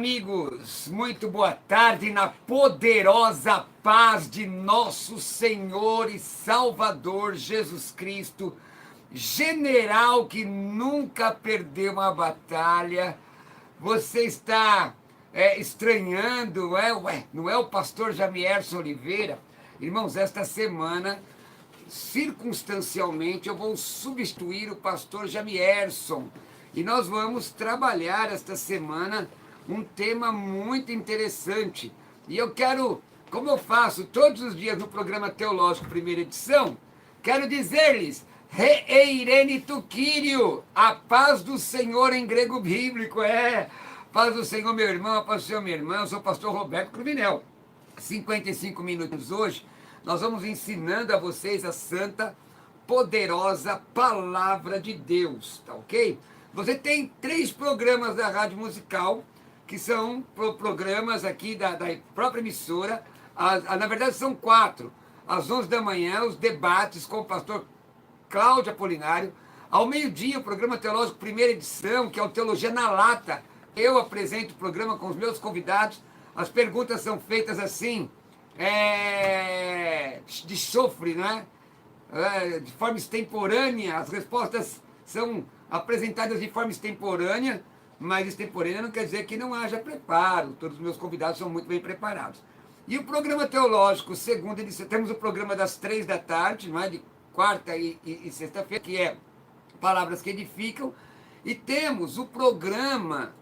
amigos, muito boa tarde na poderosa paz de nosso Senhor e Salvador Jesus Cristo, general que nunca perdeu uma batalha. Você está estranhando, não é o pastor Jamierson Oliveira? Irmãos, esta semana, circunstancialmente, eu vou substituir o pastor Jamierson. E nós vamos trabalhar esta semana um tema muito interessante. E eu quero, como eu faço todos os dias no programa Teológico Primeira Edição, quero dizer-lhes, Reirene Tuquírio, a paz do Senhor em grego bíblico, paz do Senhor, meu irmão, a paz do Senhor, minha irmã, eu sou o pastor Roberto Cruvinel. 55 minutos hoje, nós vamos ensinando a vocês a santa, poderosa palavra de Deus, tá ok? Você tem 3 programas da Rádio Musical, que são programas aqui da própria emissora. Na verdade, são 4. Às 11 da manhã, os debates com o pastor Cláudio Apolinário. Ao meio-dia, o programa Teológico Primeira Edição, que é o Teologia na Lata. Eu apresento o programa com os meus convidados. As perguntas são feitas assim, de chofre, né? De forma extemporânea. As respostas são apresentadas de forma extemporânea, mas extemporânea não quer dizer que não haja preparo. Todos os meus convidados são muito bem preparados. E o programa teológico, segunda edição, temos o programa das 3 da tarde, não é? De quarta e sexta-feira, que é Palavras que Edificam, e temos o programa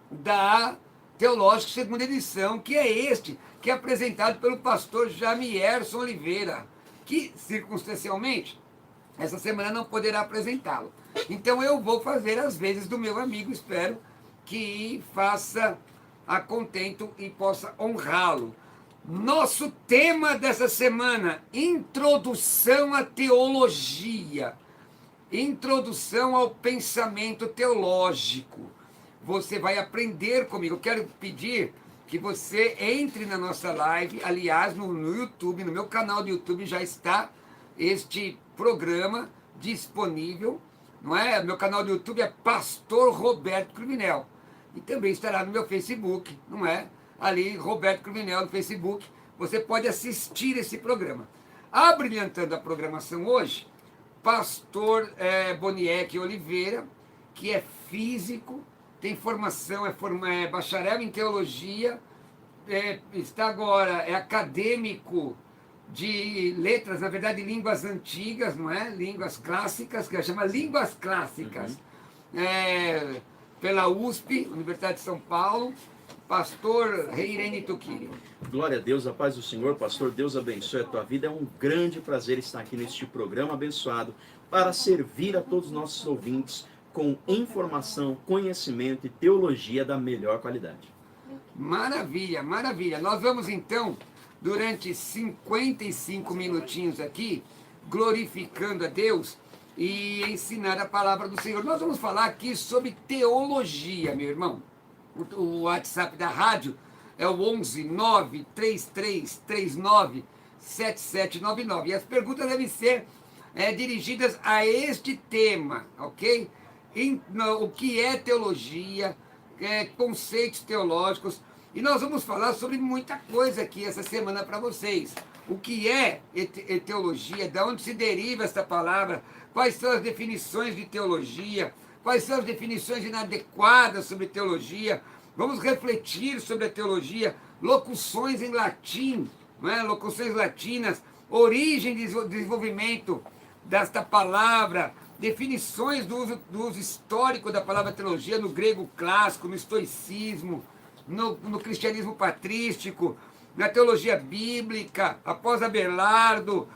da Teológico, segunda edição, que é este, que é apresentado pelo pastor Jamierson Oliveira, que, circunstancialmente, essa semana não poderá apresentá-lo. Então eu vou fazer as vezes do meu amigo, espero que faça a contento e possa honrá-lo. Nosso tema dessa semana, introdução à teologia, introdução ao pensamento teológico. Você vai aprender comigo. Eu quero pedir que você entre na nossa live, aliás, no YouTube, no meu canal do YouTube já está este programa disponível, não é? Meu canal do YouTube é Pastor Roberto Cruvinel. E também estará no meu Facebook, não é? Ali, Roberto Cruvinel no Facebook. Você pode assistir esse programa. Abrilhantando a programação hoje, pastor Boniek Oliveira, que é físico, tem formação, é bacharel em teologia, está agora, é acadêmico de letras, na verdade, línguas antigas, não é? Línguas clássicas, que chama Línguas Clássicas, pela USP, Universidade de São Paulo, pastor Reirene Tuquírio. Glória a Deus, a paz do Senhor, pastor, Deus abençoe a tua vida. É um grande prazer estar aqui neste programa abençoado para servir a todos os nossos ouvintes com informação, conhecimento e teologia da melhor qualidade. Maravilha, maravilha. Nós vamos então, durante 55 minutinhos aqui, glorificando a Deus e ensinar a palavra do Senhor. Nós vamos falar aqui sobre teologia, meu irmão. O WhatsApp da rádio é o 11 93339 7799. E as perguntas devem ser dirigidas a este tema, ok? O que é teologia, conceitos teológicos. E nós vamos falar sobre muita coisa aqui essa semana para vocês. O que é teologia, de onde se deriva essa palavra, quais são as definições de teologia, quais são as definições inadequadas sobre teologia. Vamos refletir sobre a teologia, locuções em latim, não é? Locuções latinas, origem e desenvolvimento desta palavra, definições do uso histórico da palavra teologia no grego clássico, no estoicismo, no cristianismo patrístico, na teologia bíblica, após Abelardo,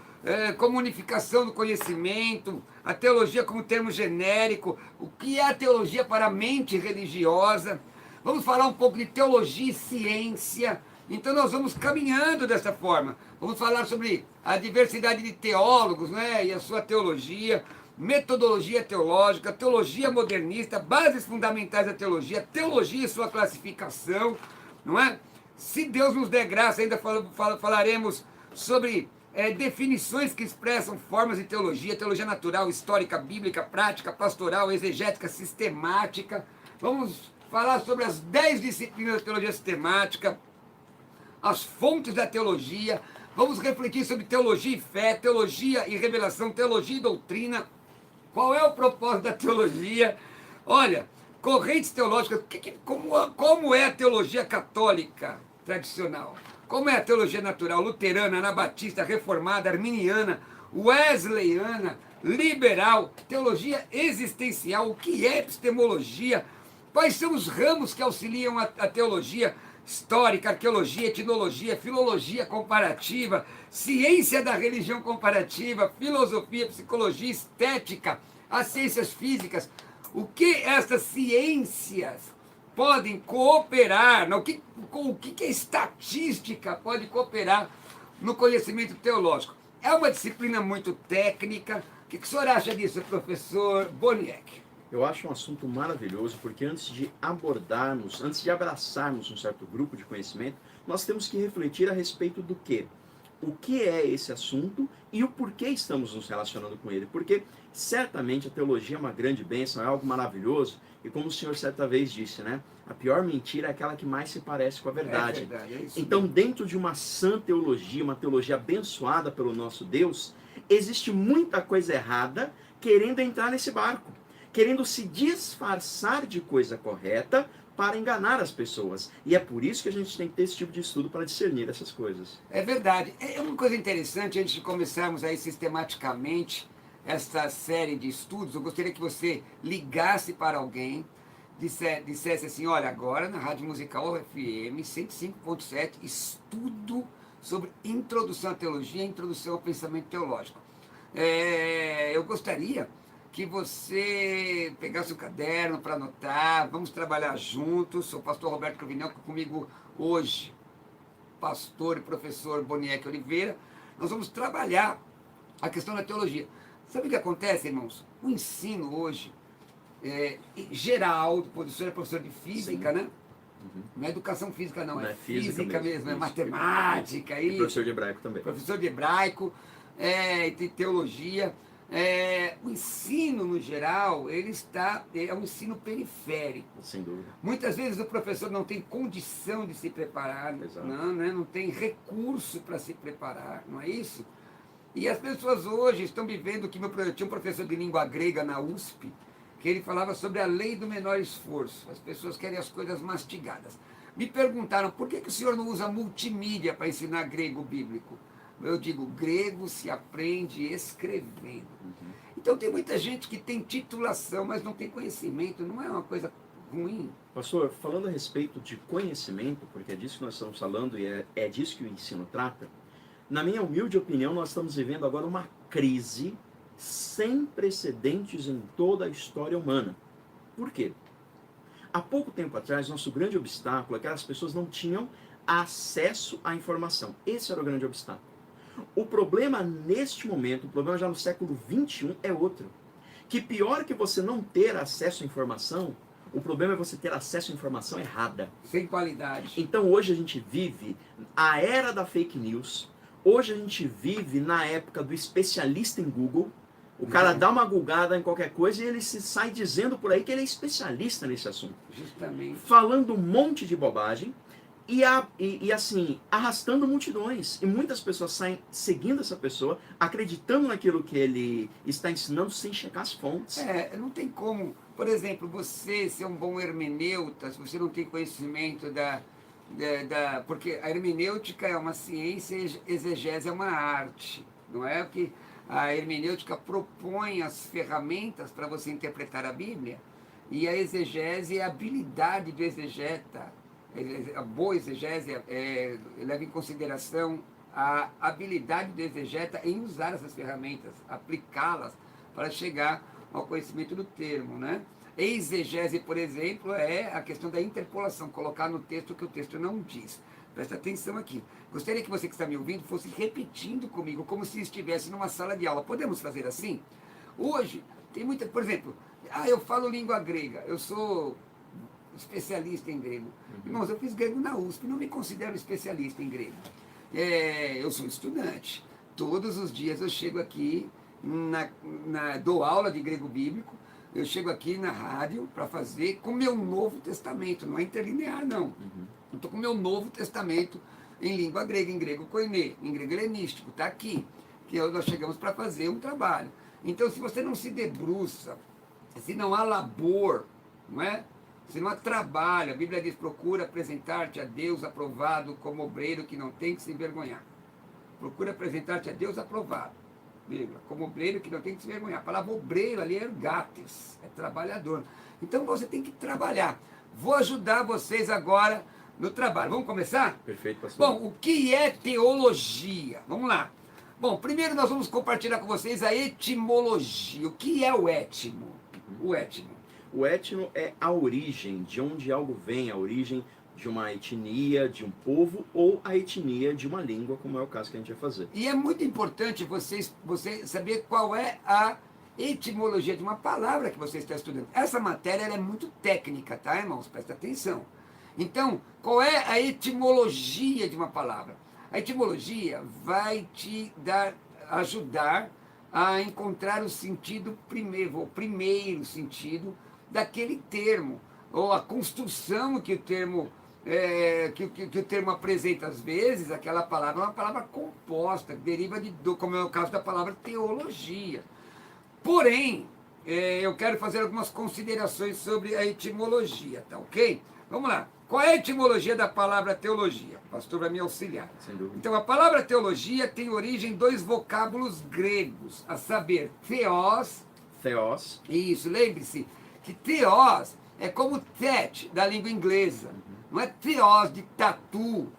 como unificação do conhecimento, a teologia como termo genérico, o que é a teologia para a mente religiosa. Vamos falar um pouco de teologia e ciência. Então nós vamos caminhando dessa forma. Vamos falar sobre a diversidade de teólogos, né, e a sua teologia, metodologia teológica, teologia modernista, bases fundamentais da teologia, teologia e sua classificação, não é? Se Deus nos der graça, ainda falaremos sobre definições que expressam formas de teologia, teologia natural, histórica, bíblica, prática, pastoral, exegética, sistemática. Vamos falar sobre as 10 disciplinas da teologia sistemática, as fontes da teologia. Vamos refletir sobre teologia e fé, teologia e revelação, teologia e doutrina. Qual é o propósito da teologia? Olha, correntes teológicas, como é a teologia católica tradicional? Como é a teologia natural, luterana, anabatista, reformada, arminiana, wesleyana, liberal, teologia existencial, o que é epistemologia? Quais são os ramos que auxiliam a teologia? Histórica, arqueologia, etnologia, filologia comparativa, ciência da religião comparativa, filosofia, psicologia, estética, as ciências físicas. O que essas ciências podem cooperar, o que a estatística pode cooperar no conhecimento teológico? É uma disciplina muito técnica. O que o senhor acha disso, professor Boniek? Eu acho um assunto maravilhoso, porque antes de abordarmos, antes de abraçarmos um certo grupo de conhecimento, nós temos que refletir a respeito do quê? O que é esse assunto e o porquê estamos nos relacionando com ele. Porque certamente a teologia é uma grande bênção, é algo maravilhoso, e como o senhor certa vez disse, né? A pior mentira é aquela que mais se parece com a verdade. É verdade, é isso então, mesmo. dentro de uma sã teologia, uma teologia abençoada pelo nosso Deus, existe muita coisa errada querendo entrar nesse barco, querendo se disfarçar de coisa correta para enganar as pessoas. E é por isso que a gente tem que ter esse tipo de estudo para discernir essas coisas. É verdade. É uma coisa interessante, antes de começarmos aí sistematicamente esta série de estudos, eu gostaria que você ligasse para alguém, dissesse assim, olha, agora na Rádio Musical FM 105.7, estudo sobre introdução à teologia, introdução ao pensamento teológico. Eu gostaria que você pegasse o caderno para anotar, vamos trabalhar juntos. Sou o pastor Roberto Cruvinel, comigo hoje, pastor e professor Boniek Oliveira. Nós vamos trabalhar a questão da teologia. Sabe o que acontece, irmãos? O ensino hoje, geral, o senhor é professor de física, Sim. né? Não é educação física, não é física mesmo, é isso. matemática. E professor de hebraico também. Professor de hebraico, de teologia. O ensino, no geral, é um ensino periférico. Sem dúvida. Muitas vezes o professor não tem condição de se preparar, não tem recurso para se preparar, não é isso? E as pessoas hoje estão vivendo que eu tinha um professor de língua grega na USP, que ele falava sobre a lei do menor esforço. As pessoas querem as coisas mastigadas. Me perguntaram, por que o senhor não usa multimídia para ensinar grego bíblico? Eu digo, grego se aprende escrevendo. Então tem muita gente que tem titulação, mas não tem conhecimento. Não é uma coisa ruim. Pastor, falando a respeito de conhecimento, porque é disso que nós estamos falando e é disso que o ensino trata, na minha humilde opinião, nós estamos vivendo agora uma crise sem precedentes em toda a história humana. Por quê? Há pouco tempo atrás, nosso grande obstáculo é que as pessoas não tinham acesso à informação. Esse era o grande obstáculo. O problema neste momento, o problema já no século XXI é outro. Que pior que você não ter acesso à informação, o problema é você ter acesso à informação errada. Sem qualidade. Então hoje a gente vive a era da fake news, hoje a gente vive na época do especialista em Google. O cara dá uma googada em qualquer coisa e ele se sai dizendo por aí que ele é especialista nesse assunto. Justamente. Falando um monte de bobagem. E assim, arrastando multidões. E muitas pessoas saem seguindo essa pessoa, acreditando naquilo que ele está ensinando sem checar as fontes. Não tem como, por exemplo, você ser um bom hermeneuta, se você não tem conhecimento porque a hermenêutica é uma ciência e a exegese é uma arte. Não é que a hermenêutica propõe as ferramentas para você interpretar a Bíblia, e a exegese é a habilidade do exegeta. A boa exegese leva em consideração a habilidade do exegeta em usar essas ferramentas, aplicá-las para chegar ao conhecimento do termo, né? Exegese, por exemplo, é a questão da interpolação, colocar no texto o que o texto não diz. Presta atenção aqui. Gostaria que você que está me ouvindo fosse repetindo comigo, como se estivesse numa sala de aula. Podemos fazer assim? Hoje, tem muita... Por exemplo, eu falo língua grega, eu sou especialista em grego. Irmãos, eu fiz grego na USP, não me considero especialista em grego. Eu sou estudante. Todos os dias eu chego aqui, dou aula de grego bíblico, eu chego aqui na rádio para fazer com o meu Novo Testamento, não é interlinear, não. Eu estou com o meu Novo Testamento em língua grega, em grego koiné, em grego helenístico, está aqui, que nós chegamos para fazer um trabalho. Então, se você não se debruça, se não há labor, não é? Se não há trabalho, a Bíblia diz, procura apresentar-te a Deus aprovado como obreiro que não tem que se envergonhar. Procura apresentar-te a Deus aprovado, vírgula, como obreiro que não tem que se envergonhar. A palavra obreiro ali é ergates, é trabalhador. Então você tem que trabalhar. Vou ajudar vocês agora no trabalho. Vamos começar? Perfeito, pastor. Bom, o que é teologia? Vamos lá. Bom, primeiro nós vamos compartilhar com vocês a etimologia. O que é o étimo? O étimo. O étno é a origem, de onde algo vem, a origem de uma etnia, de um povo, ou a etnia de uma língua, como é o caso que a gente vai fazer. E é muito importante você saber qual é a etimologia de uma palavra que você está estudando. Essa matéria ela é muito técnica, tá, irmãos? Presta atenção. Então, qual é a etimologia de uma palavra? A etimologia vai te ajudar a encontrar o sentido primeiro, o primeiro sentido daquele termo, ou a construção que o termo que o termo apresenta. Às vezes, aquela palavra é uma palavra composta, que deriva como é o caso da palavra teologia. Porém, eu quero fazer algumas considerações sobre a etimologia, tá ok? Vamos lá. Qual é a etimologia da palavra teologia? O pastor vai me auxiliar. Sem dúvida. Então, a palavra teologia tem origem em dois vocábulos gregos, a saber, theos. Theos. Isso, lembre-se que theos é como tet da língua inglesa. Não é theos de tatu,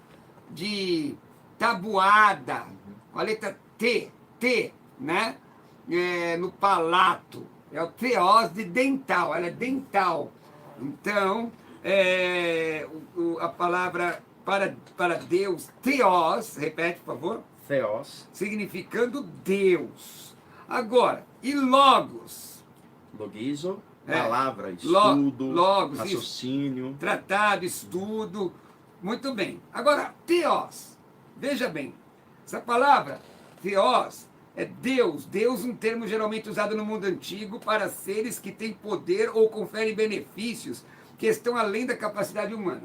de tabuada, com a letra T, né? No palato. É o theos de dental, ela é dental. Então, a palavra para Deus, theos, repete, por favor. Theos. Significando Deus. Agora, e logos? Logizo. Palavra, estudo, logos, raciocínio. Isso. Tratado, estudo. Muito bem. Agora, theos. Veja bem, essa palavra, theos, é Deus. Deus, um termo geralmente usado no mundo antigo para seres que têm poder ou conferem benefícios que estão além da capacidade humana.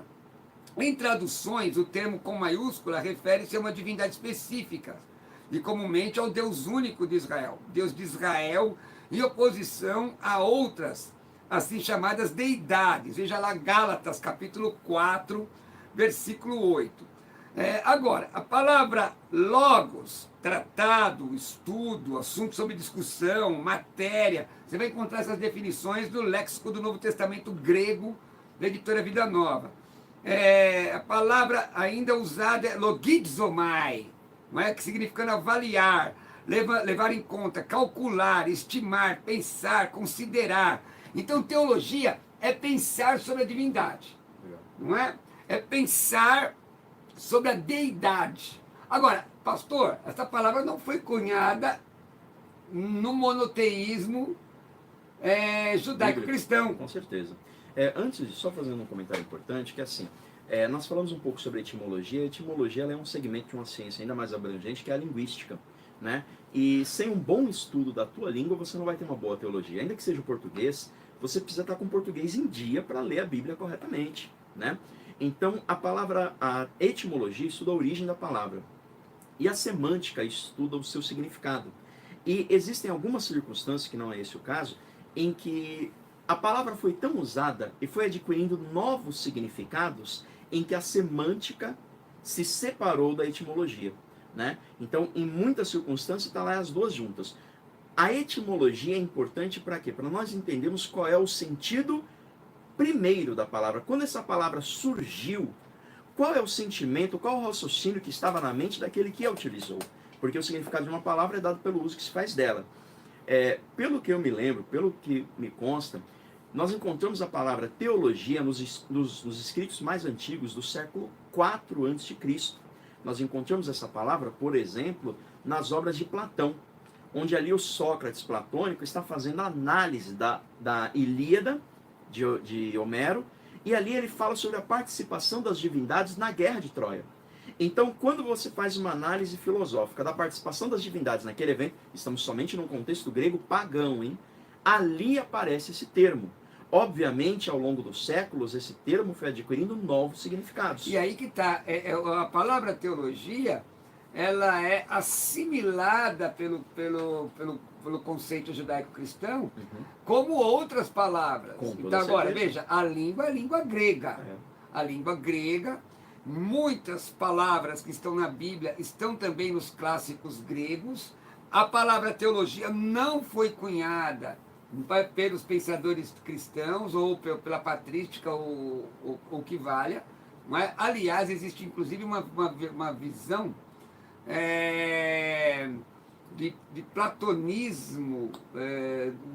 Em traduções, o termo com maiúscula refere-se a uma divindade específica e comumente ao Deus único de Israel. Deus de Israel em oposição a outras, assim chamadas deidades. Veja lá Gálatas, capítulo 4, versículo 8. Agora, a palavra logos, tratado, estudo, assunto sobre discussão, matéria, você vai encontrar essas definições no léxico do Novo Testamento grego, da editora Vida Nova. A palavra ainda usada é logizomai, não é? Que significando avaliar, levar em conta, calcular, estimar, pensar, considerar. Então, teologia é pensar sobre a divindade, não é? É pensar sobre a deidade. Agora, pastor, essa palavra não foi cunhada no monoteísmo judaico-cristão. Com certeza. Antes de só fazendo um comentário importante, que é assim, nós falamos um pouco sobre a etimologia. A etimologia ela é um segmento de uma ciência ainda mais abrangente, que é a linguística. Né? E sem um bom estudo da tua língua, você não vai ter uma boa teologia. Ainda que seja o português, você precisa estar com o português em dia para ler a Bíblia corretamente. Né? Então, a etimologia estuda a origem da palavra. E a semântica estuda o seu significado. E existem algumas circunstâncias, que não é esse o caso, em que a palavra foi tão usada e foi adquirindo novos significados em que a semântica se separou da etimologia. Né? Então, em muitas circunstâncias, está lá as duas juntas. A etimologia é importante para quê? Para nós entendermos qual é o sentido primeiro da palavra. Quando essa palavra surgiu, qual é o sentimento, qual o raciocínio que estava na mente daquele que a utilizou? Porque o significado de uma palavra é dado pelo uso que se faz dela. Pelo que eu me lembro, pelo que me consta, nós encontramos a palavra teologia nos escritos mais antigos do século IV a.C. Nós encontramos essa palavra, por exemplo, nas obras de Platão, onde ali o Sócrates platônico está fazendo a análise da Ilíada de Homero, e ali ele fala sobre a participação das divindades na guerra de Troia. Então, quando você faz uma análise filosófica da participação das divindades naquele evento, estamos somente num contexto grego pagão, hein? ali aparece esse termo. Obviamente, ao longo dos séculos, esse termo foi adquirindo novos significados. E aí que está, a palavra teologia, ela é assimilada pelo conceito judaico-cristão como outras palavras. Com toda Então agora, certeza. veja, a língua é a língua grega. É. A língua grega, muitas palavras que estão na Bíblia estão também nos clássicos gregos. A palavra teologia não foi cunhada pelos pensadores cristãos ou pela patrística ou o que valha. Mas, aliás, existe inclusive uma visão de platonismo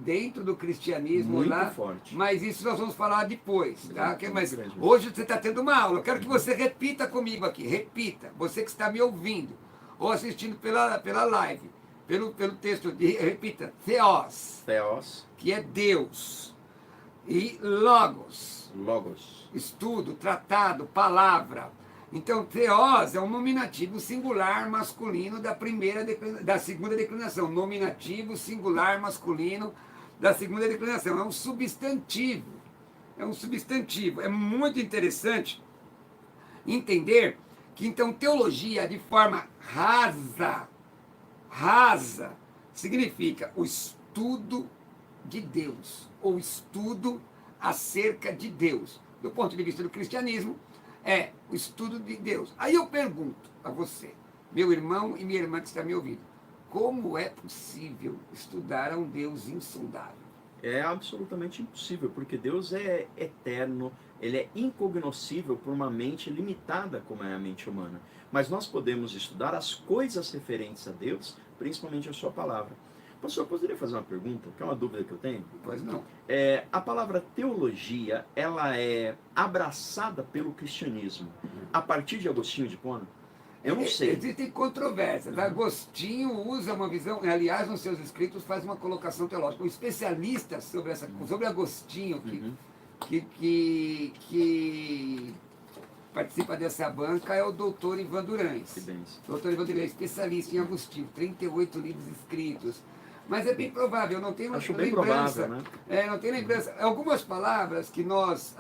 dentro do cristianismo Muito lá, forte. mas isso nós vamos falar depois, tá? Muito Mas grande. hoje você está tendo uma aula, eu quero que você repita comigo aqui, repita, você que está me ouvindo ou assistindo pela live, pelo texto, repita, Theos, Theos, que é Deus, e Logos, logos. estudo, tratado, palavra. Então, theos é um nominativo singular masculino da segunda declinação. Nominativo singular masculino da segunda declinação. É um substantivo. É um substantivo. É muito interessante entender que, então, teologia de forma rasa, significa o estudo de Deus, ou estudo acerca de Deus. Do ponto de vista do cristianismo, é o estudo de Deus. Aí eu pergunto a você, meu irmão e minha irmã que está me ouvindo, como é possível estudar a um Deus insondável? É absolutamente impossível, porque Deus é eterno, ele é incognoscível por uma mente limitada como é a mente humana. Mas nós podemos estudar as coisas referentes a Deus, principalmente a sua palavra. Pastor, poderia fazer uma pergunta, que é uma dúvida que eu tenho? Pois não. A palavra teologia, ela é abraçada pelo cristianismo a partir de Agostinho de Hipona? Eu não sei. Existem controvérsias. Agostinho usa uma visão, aliás, nos seus escritos faz uma colocação teológica. O especialista sobre Agostinho, que participa dessa banca, é o doutor Ivan Durães. Que bênção. O doutor Ivan Durães é especialista em Agostinho, 38 livros escritos. Mas é bem provável, não tem Acho bem lembrança. provável, né? Não tem lembrança. Algumas palavras que nós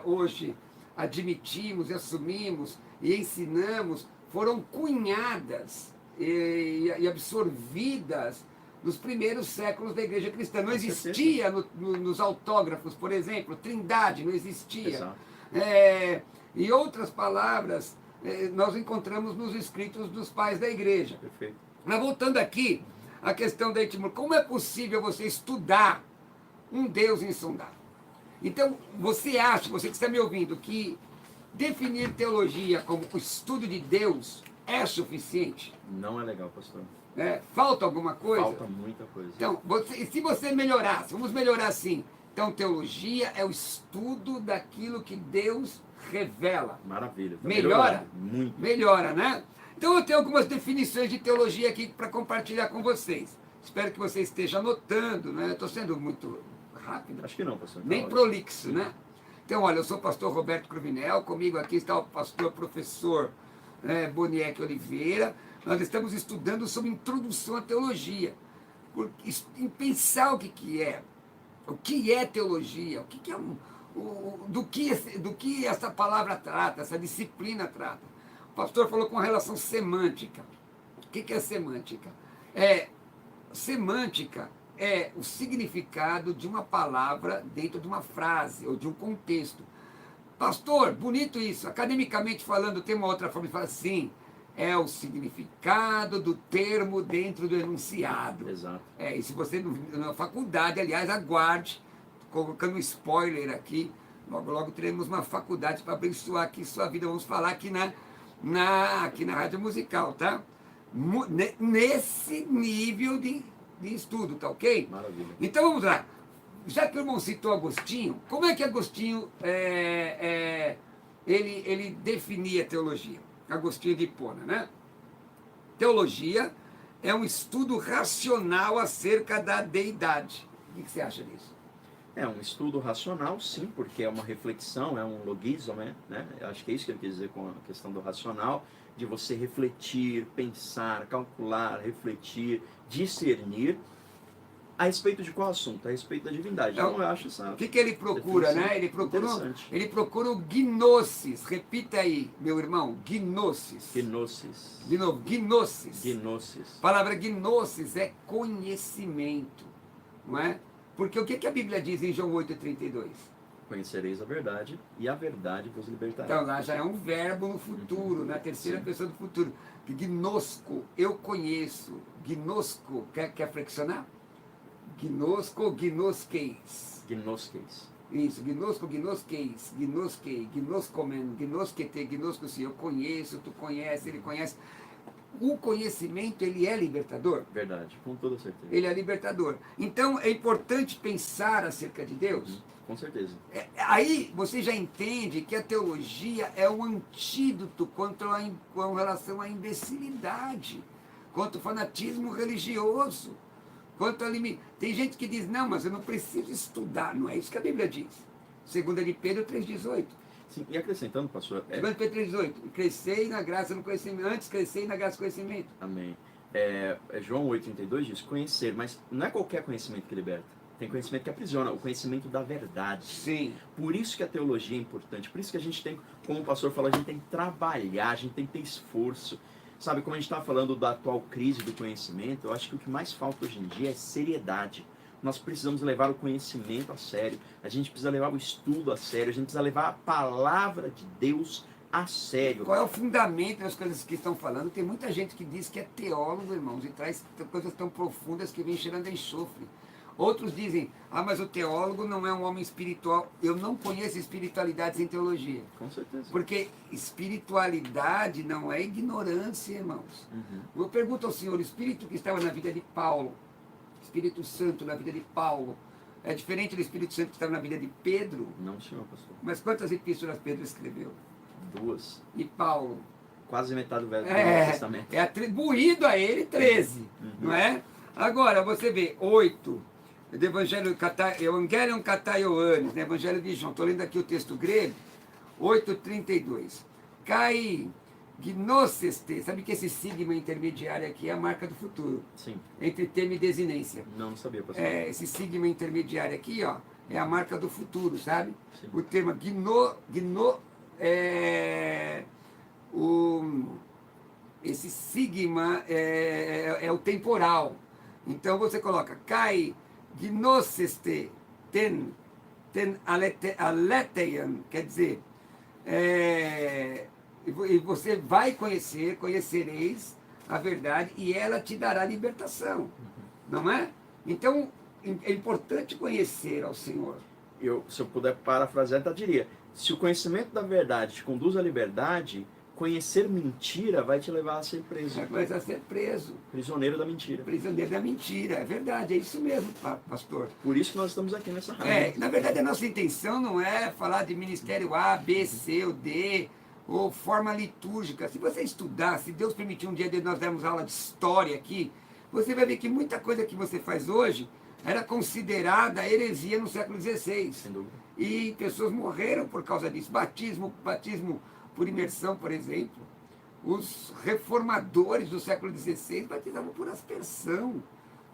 hoje admitimos e assumimos e ensinamos foram cunhadas e absorvidas nos primeiros séculos da igreja cristã. Não existia nos autógrafos, por exemplo, trindade, não existia. Exato. E outras palavras nós encontramos nos escritos dos pais da igreja. Perfeito. Mas voltando aqui, a questão da etimologia, como é possível você estudar um Deus insondável? Então, você que está me ouvindo, que definir teologia como o estudo de Deus é suficiente? Não é legal, pastor. Falta alguma coisa? Falta muita coisa. Então, se você melhorasse, vamos melhorar assim. Então, teologia é o estudo daquilo que Deus revela. Maravilha. Tá Melhora? Muito. Melhora, né? Então eu tenho algumas definições de teologia aqui para compartilhar com vocês. Espero que você esteja anotando, né? Eu estou sendo muito rápido. Acho que não, pastor. Nem prolixo, né? Então, olha, eu sou o pastor Roberto Cruvinel, comigo aqui está o pastor professor Boniek Oliveira. Nós estamos estudando sobre introdução à teologia. Em pensar o que é teologia, do que essa palavra trata, essa disciplina trata. O pastor falou com relação semântica. O que é semântica? Semântica é o significado de uma palavra dentro de uma frase ou de um contexto. Pastor, bonito isso. Academicamente falando, tem uma outra forma de falar assim. É o significado do termo dentro do enunciado. Exato. E se você na faculdade, aliás, aguarde, colocando um spoiler aqui, logo teremos uma faculdade para abençoar aqui sua vida. Vamos falar aqui aqui na Rádio Musical, tá? Nesse nível de estudo, tá ok? Maravilha. Então vamos lá. Já que o irmão citou Agostinho, como é que Agostinho ele definia teologia? Agostinho de Hipona, né? Teologia é um estudo racional acerca da deidade. O que você acha disso? É um estudo racional, sim, porque é uma reflexão, é um logismo, né? Acho que é isso que ele quis dizer com a questão do racional, de você refletir, pensar, calcular, refletir, discernir A respeito de qual assunto? A respeito da divindade. Então, Então eu acho essa... O que ele procura, né? Interessante. Ele procura o gnosis. Repita aí, meu irmão, gnosis. Gnosis. De novo, gnosis. Gnosis. A palavra gnosis é conhecimento, não é? Porque o que a Bíblia diz em João 8,32? Conhecereis a verdade e a verdade vos libertará. Então, lá já é um verbo no futuro, na terceira Sim. pessoa do futuro. Gnosco, eu conheço. Gnosco, quer flexionar? Gnosco, gnosqueis. Gnosqueis. Isso, gnosco, gnosqueis, gnosquei, gnoscomen, gnosquete, gnoscosi. Eu conheço, tu conhece, ele conhece. O conhecimento, ele é libertador. Verdade, com toda certeza. Ele é libertador. Então, é importante pensar acerca de Deus. Com certeza. Aí você já entende que a teologia é um antídoto com relação à imbecilidade, contra o fanatismo religioso, quanto a Tem gente que diz, não, mas eu não preciso estudar. Não é isso que a Bíblia diz. 2 de Pedro 3,18. Sim, e acrescentando, pastor... 2 de Pedro 3,18. Crescei na graça no conhecimento. Antes crescei na graça no conhecimento. Amém. João 8,32 diz, conhecer, mas não é qualquer conhecimento que liberta. Tem conhecimento que aprisiona, o conhecimento da verdade. Sim. Por isso que a teologia é importante, por isso que a gente tem, como o pastor falou, a gente tem que trabalhar, a gente tem que ter esforço. Sabe, como a gente está falando da atual crise do conhecimento, eu acho que o que mais falta hoje em dia é seriedade. Nós precisamos levar o conhecimento a sério, a gente precisa levar o estudo a sério, a gente precisa levar a palavra de Deus a sério. Qual é o fundamento das coisas que estão falando? Tem muita gente que diz que é teólogo, irmãos, e traz coisas tão profundas que vem cheirando a enxofre. Outros dizem, mas o teólogo não é um homem espiritual. Eu não conheço espiritualidade sem teologia. Com certeza. Porque espiritualidade não é ignorância, irmãos. Eu pergunto ao Senhor, o Espírito que estava na vida de Paulo, Espírito Santo na vida de Paulo, é diferente do Espírito Santo que estava na vida de Pedro? Não, senhor pastor. Mas quantas epístolas Pedro escreveu? 2. E Paulo? Quase metade do Velho Testamento. É atribuído a ele 13, não é? Agora, você vê, 8, do Evangelion Katai Ioannis, né? Evangelho de João, estou lendo aqui o texto grego, 8,32. Kai gnoseste, sabe que esse sigma intermediário aqui é a marca do futuro. Sim. Entre termo e desinência. Não sabia, pastor. Esse sigma intermediário aqui, ó, é a marca do futuro, sabe? Sim. O termo esse sigma é o temporal. Então você coloca kai gnoseste ten aleteian, quer dizer, e você vai conhecereis a verdade e ela te dará libertação, não é? Então é importante conhecer ao Senhor. Se eu puder parafrasear, eu diria, se o conhecimento da verdade te conduz à liberdade, conhecer mentira vai te levar a ser preso. Vai a ser preso. Prisioneiro da mentira. Prisioneiro da mentira, é verdade, é isso mesmo, pastor. Por isso que nós estamos aqui nessa rádio. Na verdade, a nossa intenção não é falar de ministério A, B, C ou D, ou forma litúrgica. Se você estudar, se Deus permitir um dia de nós dermos aula de história aqui, você vai ver que muita coisa que você faz hoje era considerada heresia no século XVI. Sem dúvida. E pessoas morreram por causa disso. Batismo por imersão, por exemplo. Os reformadores do século XVI batizavam por aspersão.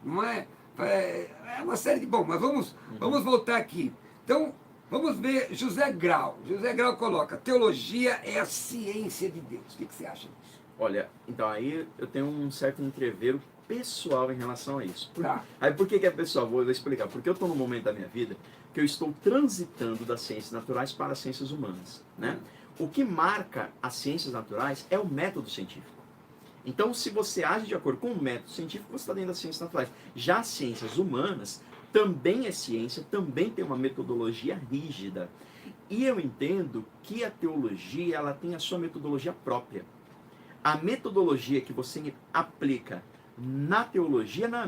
Não é? É uma série de... Bom, mas vamos voltar aqui. Então, vamos ver José Grau. José Grau coloca, teologia é a ciência de Deus. O que você acha disso? Olha, então aí eu tenho um certo entrevero pessoal em relação a isso. Tá. Aí por que é pessoal? Vou explicar. Porque eu estou num momento da minha vida que eu estou transitando das ciências naturais para as ciências humanas, né? O que marca as ciências naturais é o método científico. Então, se você age de acordo com o método científico, você está dentro das ciências naturais. Já as ciências humanas também é ciência, também tem uma metodologia rígida. E eu entendo que a teologia ela tem a sua metodologia própria. A metodologia que você aplica na teologia não é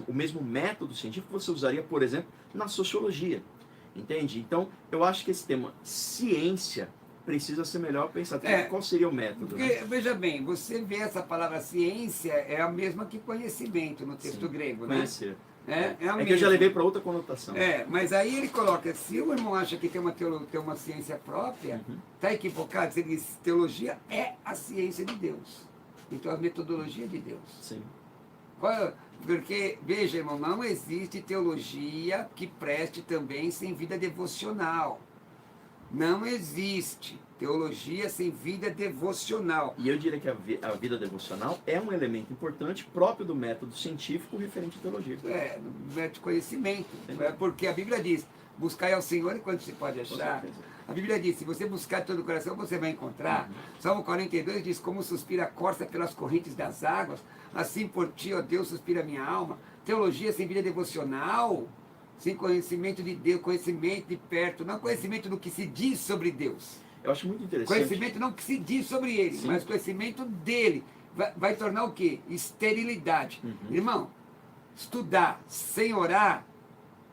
o mesmo método científico que você usaria, por exemplo, na sociologia. Entende? Então, eu acho que esse tema ciência precisa ser melhor pensado. Qual seria o método? Porque, né? Veja bem, você vê essa palavra ciência é a mesma que conhecimento no texto grego, né? Conhecer. É que eu já levei para outra conotação. Mas aí ele coloca, se o irmão acha que tem uma ciência própria, está equivocado. Ele diz, teologia é a ciência de Deus. Então a metodologia de Deus. Sim. Porque, veja, irmão, não existe teologia que preste também sem vida devocional. Não existe teologia sem vida devocional. E eu diria que a vida devocional é um elemento importante próprio do método científico referente à teologia. No método de conhecimento. Porque a Bíblia diz, buscai ao Senhor enquanto se pode achar. A Bíblia diz, se você buscar de todo o coração, você vai encontrar. Salmo 42 diz, como suspira a corça pelas correntes das águas, assim por ti, ó Deus, suspira a minha alma. Teologia sem vida devocional, sem conhecimento de Deus, conhecimento de perto, não conhecimento do que se diz sobre Deus. Eu acho muito interessante. Conhecimento não que se diz sobre ele, mas conhecimento dele. Vai tornar o quê? Esterilidade. Irmão, estudar sem orar,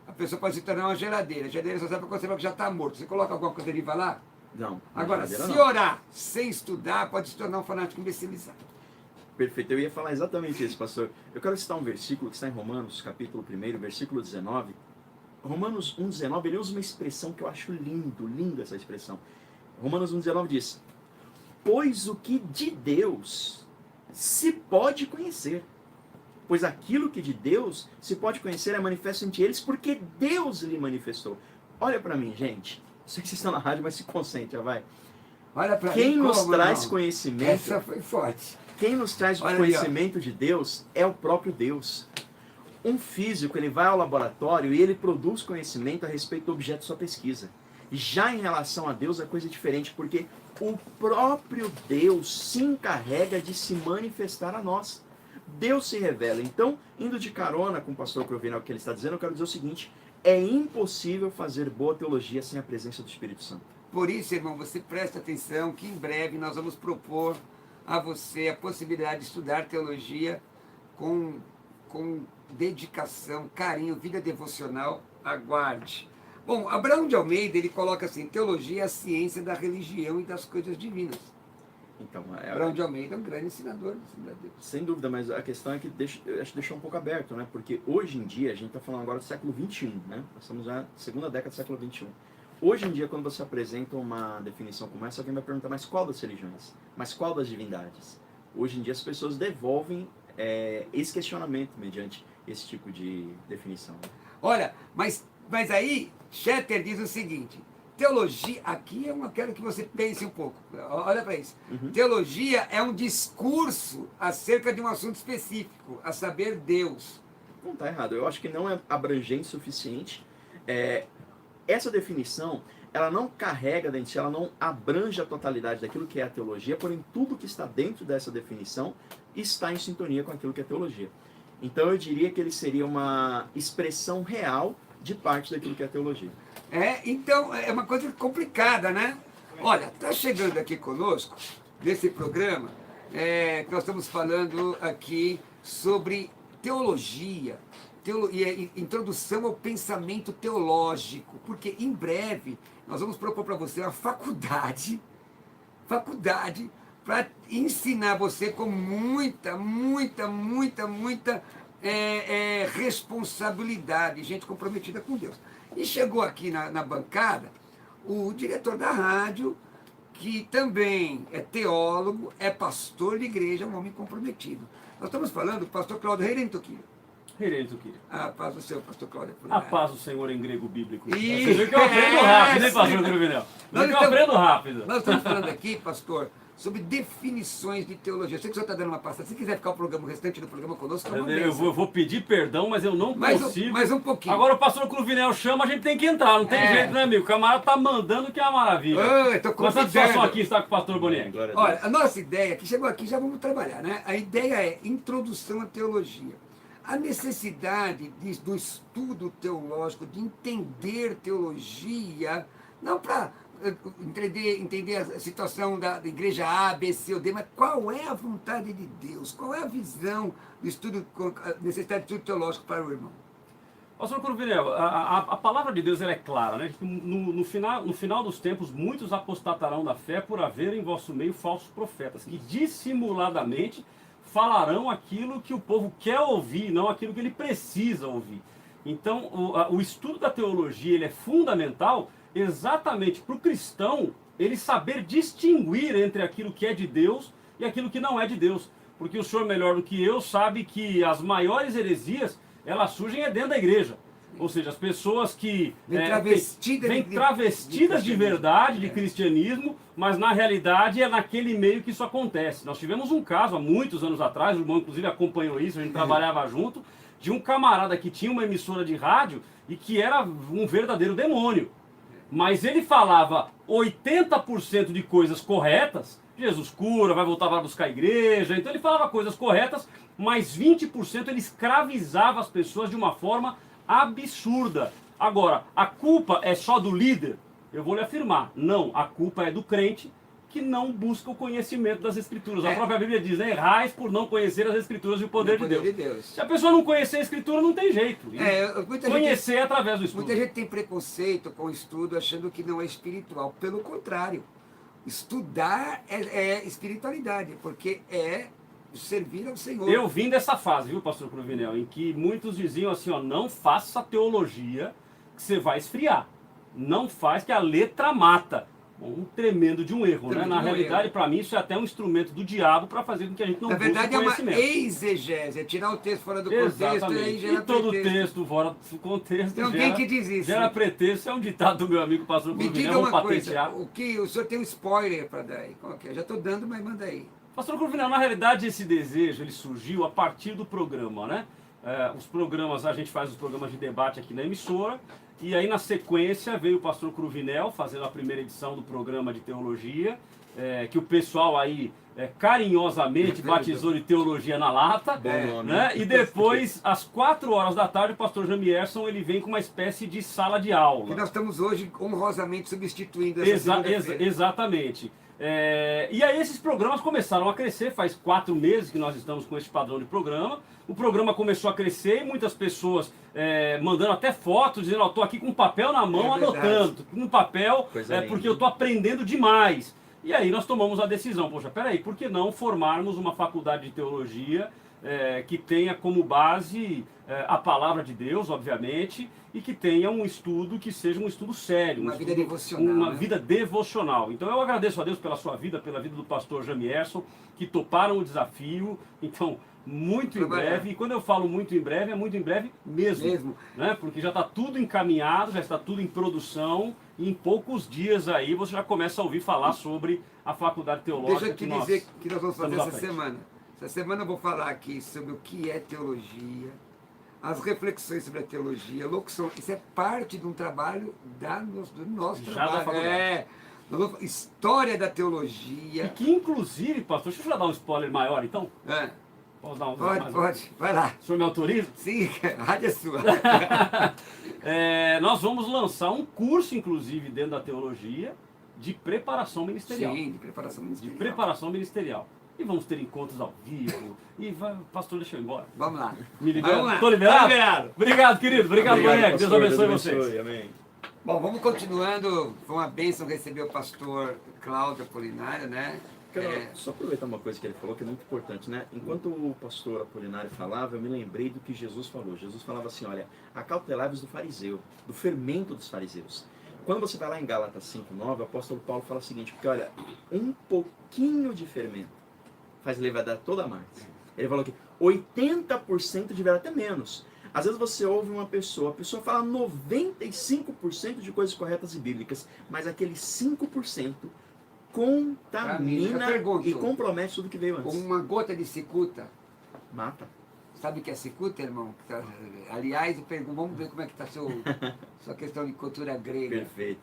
a pessoa pode se tornar uma geladeira. A geladeira só sabe quando você vê que já está morto. Você coloca alguma coisa viva lá? Não. Agora, se não. orar sem estudar, pode se tornar um fanático imbecilizado. Perfeito, eu ia falar exatamente isso, pastor. Eu quero citar um versículo que está em Romanos, capítulo 1, versículo 19. Romanos 1,19, ele usa uma expressão que eu acho linda essa expressão. Romanos 1,19 diz, pois o que de Deus se pode conhecer, pois aquilo que de Deus se pode conhecer é manifesto entre eles, porque Deus lhe manifestou. Olha para mim, gente. Sei que vocês estão na rádio, mas se concentra, vai. Olha para Quem mim, nos traz conhecimento... Essa foi forte. Quem nos traz o Olha conhecimento de Deus é o próprio Deus. Um físico, ele vai ao laboratório e ele produz conhecimento a respeito do objeto de sua pesquisa. Já em relação a Deus é coisa diferente, porque o próprio Deus se encarrega de se manifestar a nós. Deus se revela. Então, indo de carona com o pastor Cruvinel, o que ele está dizendo, eu quero dizer o seguinte, é impossível fazer boa teologia sem a presença do Espírito Santo. Por isso, irmão, você presta atenção que em breve nós vamos propor a você a possibilidade de estudar teologia com dedicação, carinho, vida devocional. Aguarde. Bom, Abraão de Almeida, ele coloca assim, teologia é a ciência da religião e das coisas divinas. Então, Abraão de Almeida é um grande ensinador de Deus. Sem dúvida, mas a questão é que deixou um pouco aberto, né? Porque hoje em dia, a gente está falando agora do século XXI, né? Nós estamos na segunda década do século XXI. Hoje em dia, quando você apresenta uma definição como essa, alguém vai perguntar, mas qual das religiões? Mas qual das divindades? Hoje em dia, as pessoas devolvem esse questionamento mediante esse tipo de definição. Olha, mas aí, Schetter diz o seguinte, teologia, aqui eu quero que você pense um pouco, olha para isso. Teologia é um discurso acerca de um assunto específico, a saber, Deus. Não está errado, eu acho que não é abrangente o suficiente. Essa definição, ela não carrega dentro de si, ela não abrange a totalidade daquilo que é a teologia, porém tudo que está dentro dessa definição está em sintonia com aquilo que é teologia. Então eu diria que ele seria uma expressão real de parte daquilo que é teologia. Então é uma coisa complicada, né? Olha, está chegando aqui conosco, nesse programa, que nós estamos falando aqui sobre teologia, e introdução ao pensamento teológico, porque em breve nós vamos propor para você uma faculdade para ensinar você com muita responsabilidade, gente comprometida com Deus. E chegou aqui na bancada o diretor da rádio, que também é teólogo, é pastor de igreja, um homem comprometido. Nós estamos falando do pastor Cláudio Reirentoquilho. A paz do Senhor, pastor Cláudio. A paz do Senhor em grego bíblico. Isso. Você viu que eu aprendo rápido, hein, pastor Cruvinel? Eu aprendo rápido. Nós estamos falando aqui, pastor, sobre definições de teologia. Eu sei que o senhor está dando uma passada. Se quiser ficar o restante do programa conosco, eu vou pedir perdão, mas eu não consigo. Mais um pouquinho. Agora o pastor Cruvinel chama, a gente tem que entrar. Não tem jeito, né, amigo? O camarada tá mandando que é uma maravilha. Uma satisfação aqui estar com o pastor Boniek. Olha, a nossa ideia, que chegou aqui, já vamos trabalhar, né? A ideia é introdução à teologia. A necessidade do estudo teológico, de entender teologia, não para entender a situação da igreja A, B, C ou D, mas qual é a vontade de Deus, qual é a visão do estudo, a necessidade de estudo teológico para o irmão. Pastor Cruvinel, a palavra de Deus ela é clara, né? No final dos tempos, muitos apostatarão da fé por haver em vosso meio falsos profetas, que dissimuladamente falarão aquilo que o povo quer ouvir, não aquilo que ele precisa ouvir. Então, o estudo da teologia ele é fundamental exatamente para o cristão ele saber distinguir entre aquilo que é de Deus e aquilo que não é de Deus. porque o senhor melhor do que eu sabe que as maiores heresias, elas surgem dentro da igreja. Ou seja, as pessoas que vêm travestidas de verdade, de cristianismo, mas na realidade é naquele meio que isso acontece. Nós tivemos um caso há muitos anos atrás, o irmão inclusive acompanhou isso, a gente trabalhava junto, de um camarada que tinha uma emissora de rádio e que era um verdadeiro demônio. Mas ele falava 80% de coisas corretas, Jesus cura, vai voltar para buscar a igreja, então ele falava coisas corretas, mas 20% ele escravizava as pessoas de uma forma absurda. Agora, a culpa é só do líder? Eu vou lhe afirmar, não, a culpa é do crente que não busca o conhecimento das Escrituras. A própria Bíblia diz, errais por não conhecer as Escrituras e o poder de Deus. Se a pessoa não conhecer a Escritura, não tem jeito. Conhecer através do estudo. Muita gente tem preconceito com o estudo, achando que não é espiritual. Pelo contrário, estudar é espiritualidade, porque é servir ao Senhor. Eu vim dessa fase, viu, pastor Cruvinel, em que muitos diziam assim, ó, não faça teologia que você vai esfriar. Não faz que a letra mata. Um tremendo de um erro, né? Na realidade, para mim, isso é até um instrumento do diabo para fazer com que a gente não busque conhecimento. Na verdade, é uma exegese, é tirar o texto fora do contexto e aí gera e todo texto fora do contexto tem alguém que diz isso. Gera pretexto, é um ditado do meu amigo pastor Cruvinel. Me diga uma coisa, o senhor tem um spoiler para dar aí? Qual que é? Já estou dando, mas manda aí. Pastor Cruvinel, na realidade, esse desejo ele surgiu a partir do programa, né? Os programas, a gente faz os programas de debate aqui na emissora, e aí na sequência veio o pastor Cruvinel fazendo a primeira edição do programa de teologia, que o pessoal aí carinhosamente batizou de Teologia na Lata. Bom nome, né? E depois, às 4 horas da tarde, o pastor Jamierson ele vem com uma espécie de sala de aula. Que nós estamos hoje honrosamente substituindo essa Exatamente. E aí esses programas começaram a crescer, faz 4 meses que nós estamos com esse padrão de programa. O programa começou a crescer e muitas pessoas mandando até fotos, dizendo, estou aqui com um papel na mão, anotando, com um papel, porque eu estou aprendendo demais. E aí nós tomamos a decisão, poxa, peraí, por que não formarmos uma faculdade de teologia que tenha como base a palavra de Deus, obviamente, e que tenha um estudo que seja um estudo sério. Uma vida devocional. Uma vida devocional. Então eu agradeço a Deus pela sua vida, pela vida do pastor Jamierson, que toparam o desafio. Então, muito em breve, e quando eu falo muito em breve, é muito em breve mesmo. Né? Porque já está tudo encaminhado, já está tudo em produção, e em poucos dias aí você já começa a ouvir falar sobre a faculdade teológica. Deixa eu te dizer que nós vamos fazer essa semana. Essa semana eu vou falar aqui sobre o que é teologia, as reflexões sobre a teologia, locução. Isso é parte de um trabalho do nosso trabalho. História da teologia. E que inclusive, pastor, deixa eu já dar um spoiler maior então? Posso dar pode, vai lá. O senhor me autoriza? Sim, a rádio é sua. Nós vamos lançar um curso, inclusive, dentro da teologia, de preparação ministerial. Sim, de preparação ministerial. De preparação ministerial. E vamos ter encontros ao vivo. Pastor, deixa eu ir embora. Vamos lá. Me liberado? Estou liberado? Tá liberado. Obrigado, querido. Obrigado, Boneco. Deus abençoe vocês. Amém. Bom, vamos continuando. Foi uma bênção receber o pastor Cláudio Apolinário, né? Só aproveitar uma coisa que ele falou que é muito importante, né? Enquanto o pastor Apolinário falava, eu me lembrei do que Jesus falou. Jesus falava assim, olha, acautelai-vos do fariseu, do fermento dos fariseus. Quando você vai lá em Gálatas 5:9, o apóstolo Paulo fala o seguinte, porque olha, um pouquinho de fermento faz levedar toda a massa. Ele falou que 80% de até menos. Às vezes você ouve uma pessoa, a pessoa fala 95% de coisas corretas e bíblicas, mas aquele 5% contamina e compromete tudo que veio antes. Uma gota de cicuta mata. Sabe o que é cicuta, irmão? Aliás, eu pergunto, vamos ver como é que está sua questão de cultura grega. Perfeito.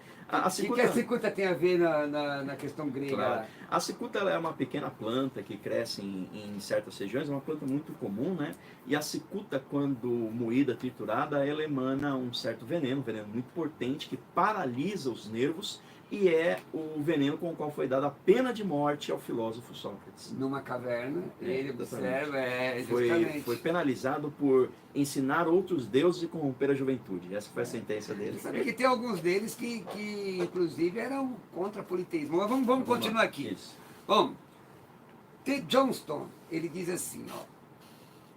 O que a cicuta tem a ver na questão grega? Claro. A cicuta é uma pequena planta que cresce em certas regiões, é uma planta muito comum, né? E a cicuta, quando moída, triturada, ela emana um certo veneno muito potente que paralisa os nervos e é o veneno com o qual foi dada a pena de morte ao filósofo Sócrates. Numa caverna, ele observa, foi penalizado por ensinar outros deuses e corromper a juventude. Essa foi a sentença dele. Sabe que tem alguns deles que inclusive, eram contra politeísmo. Mas vamos continuar aqui. Isso. Bom, T. Johnston, ele diz assim,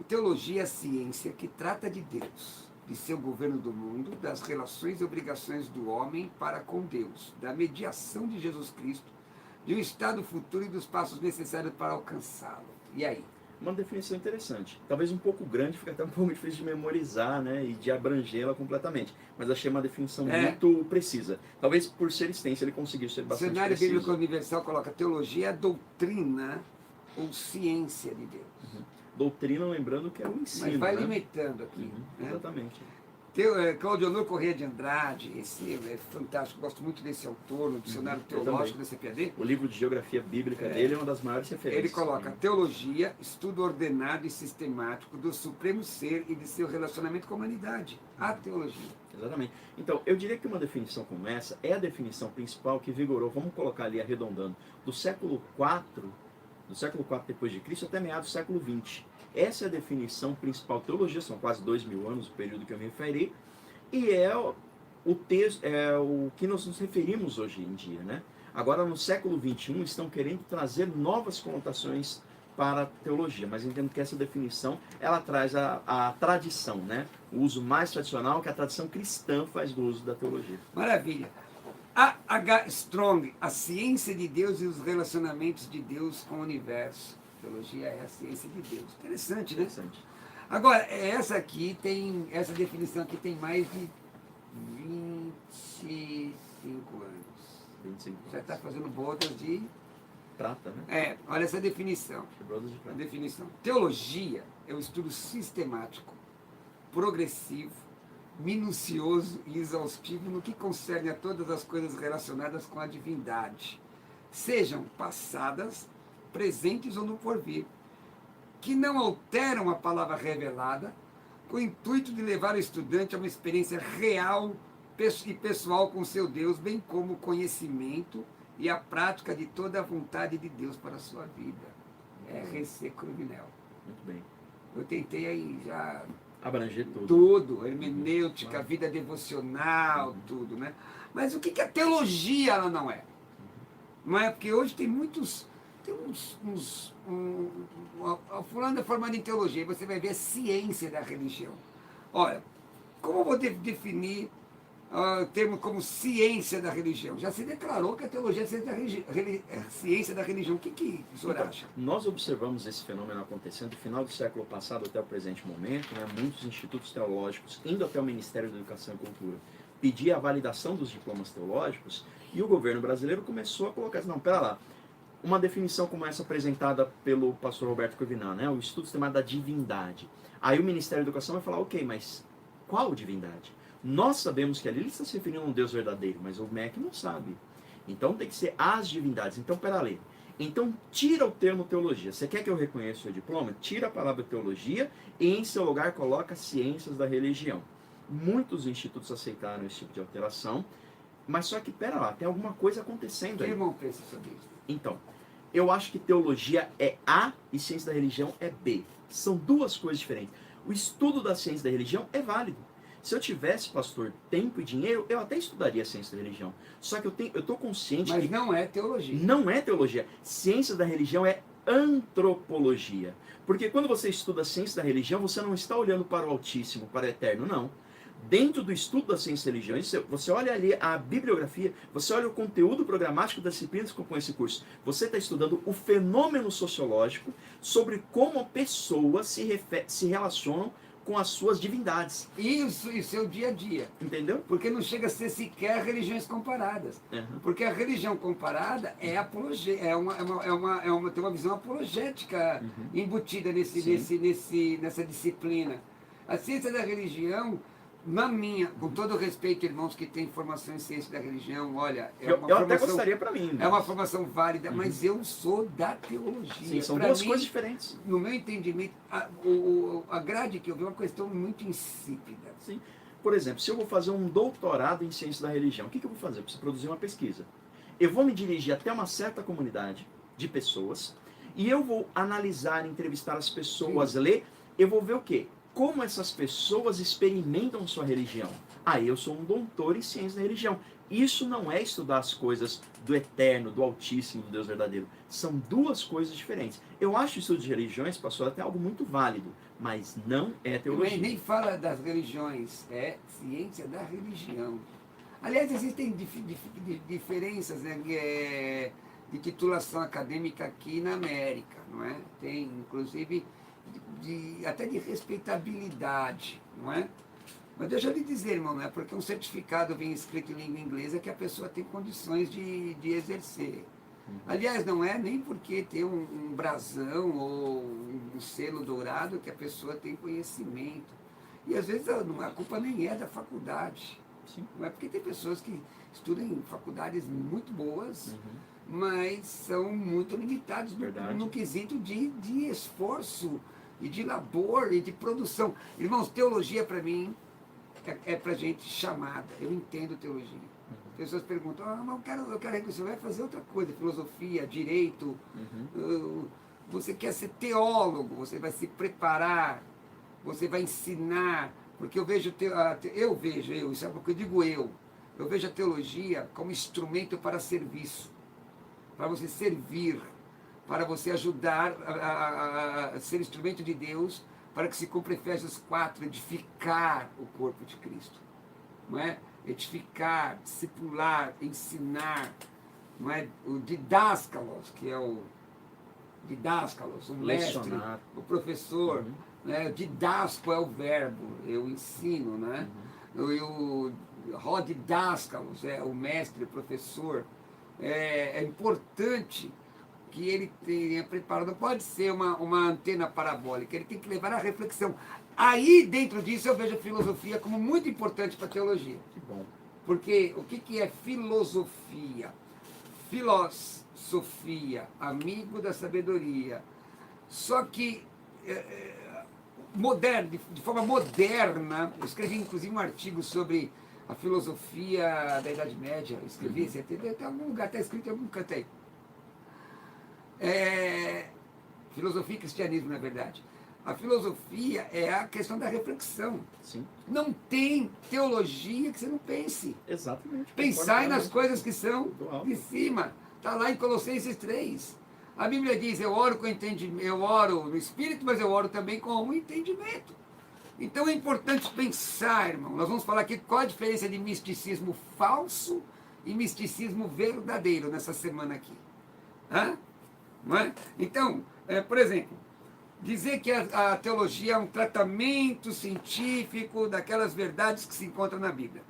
teologia é a ciência que trata de Deus, de seu governo do mundo, das relações e obrigações do homem para com Deus, da mediação de Jesus Cristo, de um estado futuro e dos passos necessários para alcançá-lo. E aí? uma definição interessante. Talvez um pouco grande, fica até um pouco difícil de memorizar, né? E de abrangê-la completamente. Mas achei uma definição muito precisa. Talvez por ser extensa ele conseguiu ser O bastante Dicionário preciso. Bíblico Universal coloca teologia é a doutrina ou ciência de Deus. Doutrina, lembrando que é o ensino, Mas vai né? limitando aqui. Né? Exatamente. Claudio Honor Corrêa de Andrade, esse é fantástico, gosto muito desse autor, no Dicionário Teológico da CPAD. O livro de geografia bíblica dele é uma das maiores referências. Ele coloca teologia, estudo ordenado e sistemático do supremo ser e de seu relacionamento com a humanidade. A teologia. Exatamente. Então, eu diria que uma definição como essa é a definição principal que vigorou, vamos colocar ali arredondando, do século IV depois de Cristo até meados do século XX. Essa é a definição principal de teologia, são quase 2000 anos o período que eu me referi, e é o texto, é o que nós nos referimos hoje em dia, né? Agora, no século XXI, estão querendo trazer novas conotações para a teologia, mas entendo que essa definição, ela traz a tradição, né? O uso mais tradicional que a tradição cristã faz do uso da teologia. Maravilha. A H. Strong, a ciência de Deus e os relacionamentos de Deus com o universo. Teologia é a ciência de Deus. Interessante, né? Interessante. Agora, essa definição aqui tem mais de 25 anos. 25 Já está fazendo botas de... Prata, né? Olha essa definição. Quebradas de prata. A definição. Teologia é um estudo sistemático, progressivo, minucioso e exaustivo no que concerne a todas as coisas relacionadas com a divindade, sejam passadas, presentes ou no porvir, que não alteram a palavra revelada, com o intuito de levar o estudante a uma experiência real e pessoal com seu Deus, bem como o conhecimento e a prática de toda a vontade de Deus para a sua vida. R.C. Cruvinel. Muito bem. Eu tentei aí já... Abranger tudo. Tudo, hermenêutica, vida devocional, tudo, né? Mas o que a teologia ela não é? Não é? Porque hoje tem muitos... Tem a fulana é formada em teologia, você vai ver a ciência da religião. Olha, como eu vou definir o termo como ciência da religião? Já se declarou que a teologia é ciência da religião. O que o senhor acha? Nós observamos esse fenômeno acontecendo do final do século passado até o presente momento, né? Muitos institutos teológicos indo até o Ministério da Educação e Cultura pedir a validação dos diplomas teológicos, e o governo brasileiro começou a colocar, não, pera lá, uma definição como essa apresentada pelo pastor Roberto Corvinal, né? O estudo sistemado da divindade. Aí o Ministério da Educação vai falar, ok, mas qual divindade? Nós sabemos que ali ele está se referindo a um Deus verdadeiro, mas o MEC não sabe. Então tem que ser as divindades. Então, pera ali. Então tira o termo teologia. Você quer que eu reconheça o seu diploma? Tira a palavra teologia e em seu lugar coloca ciências da religião. Muitos institutos aceitaram esse tipo de alteração, mas só que, pera lá, tem alguma coisa acontecendo Que aí. irmão pensa sobre isso? Então, eu acho que teologia é A e ciência da religião é B. São duas coisas diferentes. O estudo da ciência da religião é válido. Se eu tivesse, pastor, tempo e dinheiro, eu até estudaria a ciência da religião. Só que eu estou consciente Mas que não é teologia. não é teologia. Ciência da religião é antropologia. Porque quando você estuda a ciência da religião, você não está olhando para o Altíssimo, para o Eterno, não. Dentro do estudo da ciência da religião, você olha ali a bibliografia, você olha o conteúdo programático das disciplinas que compõem esse curso. Você está estudando o fenômeno sociológico sobre como pessoas se relacionam com as suas divindades. Isso, e seu dia a dia. Entendeu? Porque não chega a ser sequer religiões comparadas. Uhum. Porque a religião comparada é tem uma visão apologética embutida nessa disciplina. A ciência da religião, com todo o respeito, irmãos que têm formação em ciência da religião, olha, eu até gostaria para mim. É uma formação válida, mas eu sou da teologia. Sim, são pra duas mim, coisas diferentes. No meu entendimento, a grade que eu vi é uma questão muito insípida. Sim. Por exemplo, se eu vou fazer um doutorado em ciência da religião, o que eu vou fazer? Eu preciso produzir uma pesquisa. Eu vou me dirigir até uma certa comunidade de pessoas e eu vou analisar, entrevistar as pessoas, ler. Eu vou ver o quê? Como essas pessoas experimentam sua religião. Aí eu sou um doutor em ciência da religião. Isso não é estudar as coisas do eterno, do altíssimo, do Deus verdadeiro. São duas coisas diferentes. Eu acho o estudo de religiões, pastor, até algo muito válido, mas não é teologia. Nem fala das religiões, é ciência da religião. Aliás, existem diferenças, né? de titulação acadêmica aqui na América, não é? Tem, inclusive, até de respeitabilidade, não é? Mas deixa eu lhe dizer, irmão, não é porque um certificado vem escrito em língua inglesa que a pessoa tem condições de exercer. Aliás, não é nem porque tem um brasão ou um selo dourado que a pessoa tem conhecimento. E às vezes a culpa nem é da faculdade. Sim. Não é porque tem pessoas que estudam em faculdades muito boas, mas são muito limitados no quesito de esforço e de labor e de produção. Irmãos, teologia para mim é para gente chamada. Eu entendo teologia. Pessoas perguntam, mas eu quero você vai fazer outra coisa, filosofia, direito, você quer ser teólogo, você vai se preparar, você vai ensinar, porque eu vejo, isso é o que eu digo eu vejo a teologia como instrumento para serviço, para você servir, para você ajudar a ser instrumento de Deus, para que se cumpra Efésios 4, edificar o corpo de Cristo, não é? Edificar, discipular, ensinar, não é? O didáscalos, que é o didáscalos, o mestre, o professor, né? O didasco é o verbo, eu ensino, né? O rodidáscalos é o mestre, o professor. É importante que ele tenha preparado, não pode ser uma antena parabólica, ele tem que levar a reflexão. Aí, dentro disso, eu vejo a filosofia como muito importante para a teologia. Que bom. Porque o que é filosofia? Filosofia, amigo da sabedoria. Só que, de forma moderna, eu escrevi inclusive um artigo sobre a filosofia da Idade Média, eu escrevi, tem algum lugar, está escrito em algum canto aí. Filosofia e cristianismo, na verdade. A filosofia é a questão da reflexão. Sim. Não tem teologia que você não pense. Exatamente. Pensai nas coisas que são de cima. Está lá em Colossenses 3. A Bíblia diz, eu oro com entendimento, eu oro no Espírito, mas eu oro também com o entendimento. Então é importante pensar, irmão. Nós vamos falar aqui qual a diferença de misticismo falso e misticismo verdadeiro nessa semana aqui. Não é? Então, por exemplo, dizer que a teologia é um tratamento científico daquelas verdades que se encontram na Bíblia.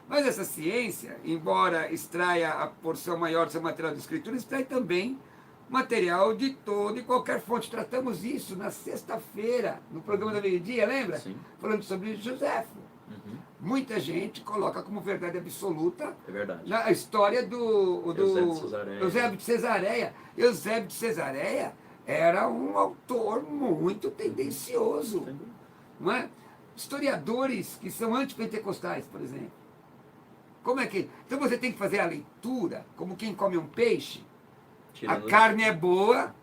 Mas essa ciência, embora extraia a porção maior do seu material de escritura, extrai também material de toda e qualquer fonte. Tratamos isso na sexta-feira, no programa da meio-dia, lembra? Sim. Falando sobre Joséfo. Muita gente coloca como verdade absoluta a história do Eusébio de Cesareia. Eusébio de Cesareia era um autor muito tendencioso. Não é? Historiadores que são antipentecostais, por exemplo. Como é que... Então você tem que fazer a leitura como quem come um peixe. A carne é boa,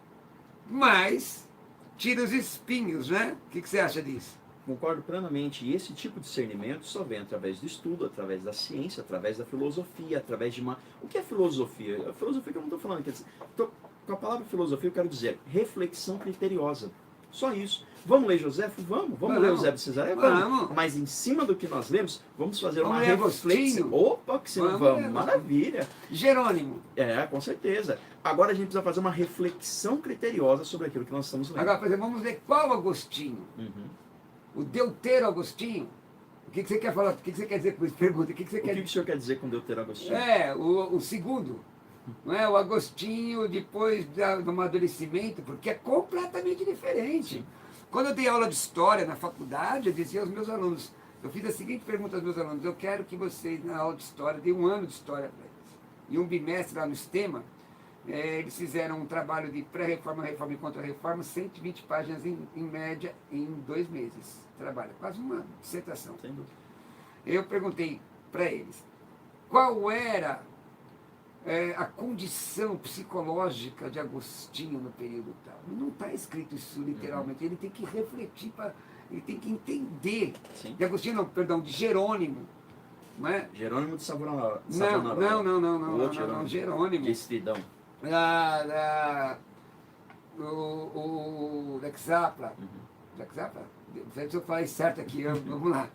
mas tira os espinhos, né? O que você acha disso? Concordo plenamente. E esse tipo de discernimento só vem através do estudo, através da ciência, através da filosofia, através de uma... O que é filosofia? A filosofia que eu não estou falando. Quer dizer, com a palavra filosofia eu quero dizer reflexão criteriosa. Só isso. Vamos ler Joséfo? Vamos ler Eusébio de Cesareia? Vamos. Mas em cima do que nós lemos, vamos fazer uma reflexão. Opa, que se não vamos. Maravilha. Jerônimo. Com certeza. Agora a gente precisa fazer uma reflexão criteriosa sobre aquilo que nós estamos lendo. Agora, por exemplo, vamos ver qual Agostinho. O Deutero Agostinho. O que você quer falar? O que você quer dizer com isso? Pergunta. O que o senhor quer dizer com Deutero Agostinho? O segundo. Não é? O Agostinho depois do amadurecimento, porque é completamente diferente. Sim. Quando eu dei aula de história na faculdade, eu dizia aos meus alunos, eu fiz a seguinte pergunta aos meus alunos, eu quero que vocês, na aula de história, deem um ano de história para eles. E um bimestre lá no STEMA, eles fizeram um trabalho de pré-reforma, reforma e contra-reforma, 120 páginas em média em 2 meses. Trabalho, quase uma dissertação. Eu perguntei para eles, qual era a condição psicológica de Agostinho no período tal. Não está escrito isso literalmente, ele tem que refletir, ele tem que entender. Sim. De Agostinho, não, perdão, de Jerônimo. Não é? Jerônimo de Savonarola. Não, Jerônimo. De Estridão. O Lexapla. Lexapla? Não sei se eu falei certo aqui, vamos lá.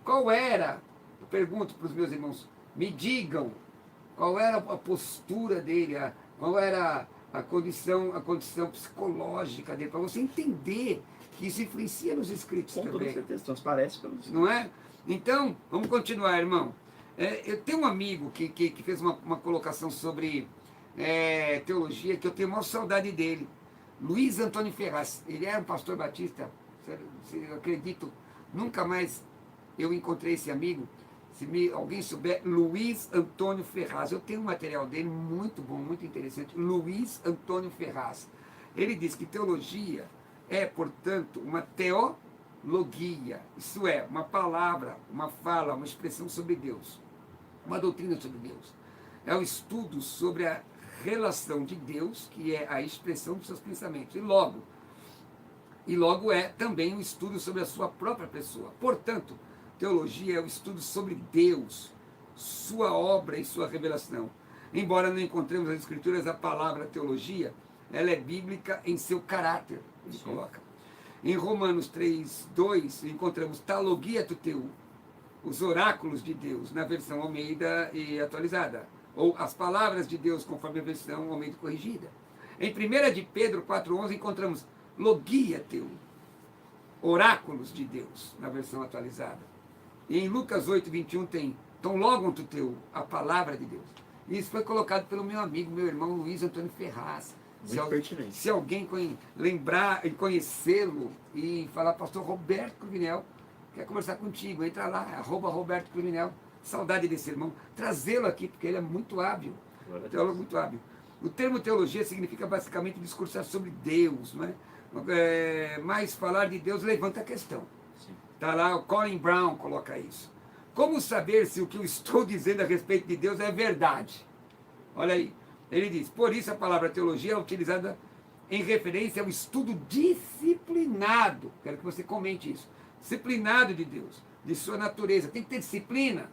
Qual era, eu pergunto para os meus irmãos, me digam qual era a postura dele, qual era a condição psicológica dele, para você entender que isso influencia nos escritos Com toda também. certeza, transparece pelos... Não é? Então, vamos continuar, irmão. Eu tenho um amigo que fez uma colocação sobre teologia, que eu tenho maior saudade dele. Luiz Antônio Ferraz. Ele era um pastor batista. Eu acredito, nunca mais eu encontrei esse amigo. Se alguém souber, Luiz Antônio Ferraz. Eu tenho um material dele muito bom, muito interessante. Luiz Antônio Ferraz. Ele diz que teologia é, portanto, uma teologia. Isso é, uma palavra, uma fala, uma expressão sobre Deus. Uma doutrina sobre Deus. É o estudo sobre a relação de Deus, que é a expressão dos seus pensamentos. E logo é também um estudo sobre a sua própria pessoa. Portanto, teologia é o estudo sobre Deus, sua obra e sua revelação. Embora não encontremos nas Escrituras a palavra teologia, ela é bíblica em seu caráter, ele coloca. Em Romanos 3:2, encontramos talogia tuteu, os oráculos de Deus, na versão Almeida e atualizada, ou as palavras de Deus, conforme a versão Almeida corrigida. Em 1 de Pedro 4:11, encontramos logia teu, oráculos de Deus, na versão atualizada. E em Lucas 8:21 tem tão logo tu teu, a palavra de Deus. Isso foi colocado pelo meu amigo, meu irmão Luiz Antônio Ferraz. Se alguém lembrar e conhecê-lo e falar, pastor Roberto Cruvinel, quer conversar contigo, entra lá, @Roberto Cruvinel, saudade desse irmão, trazê-lo aqui, porque ele é muito hábil, teólogo muito hábil. O termo teologia significa basicamente discursar sobre Deus, não é? Mas falar de Deus levanta a questão. Está lá, o Colin Brown coloca isso. Como saber se o que eu estou dizendo a respeito de Deus é verdade? Olha aí, ele diz, por isso a palavra teologia é utilizada em referência ao estudo disciplinado, quero que você comente isso, disciplinado de Deus, de sua natureza, tem que ter disciplina,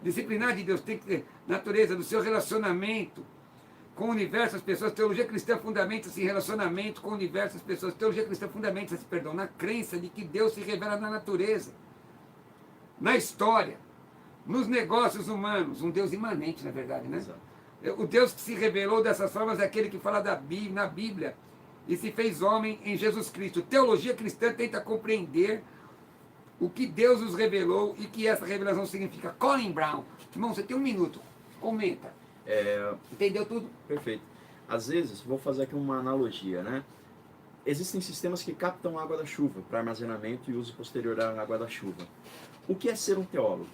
disciplinar de Deus, tem que ter natureza do seu relacionamento com o universo, as pessoas. Teologia cristã fundamenta-se em relacionamento com o universo, as pessoas. Teologia cristã fundamenta-se, na crença de que Deus se revela na natureza, na história, nos negócios humanos, um Deus imanente, na verdade, né? Exato. O Deus que se revelou dessas formas é aquele que fala na Bíblia e se fez homem em Jesus Cristo. Teologia cristã tenta compreender o que Deus nos revelou e que essa revelação significa. Colin Brown, irmão, você tem 1 minuto, comenta. Entendeu tudo? Perfeito. Às vezes, vou fazer aqui uma analogia, né? Existem sistemas que captam água da chuva para armazenamento e uso posterior da água da chuva. O que é ser um teólogo?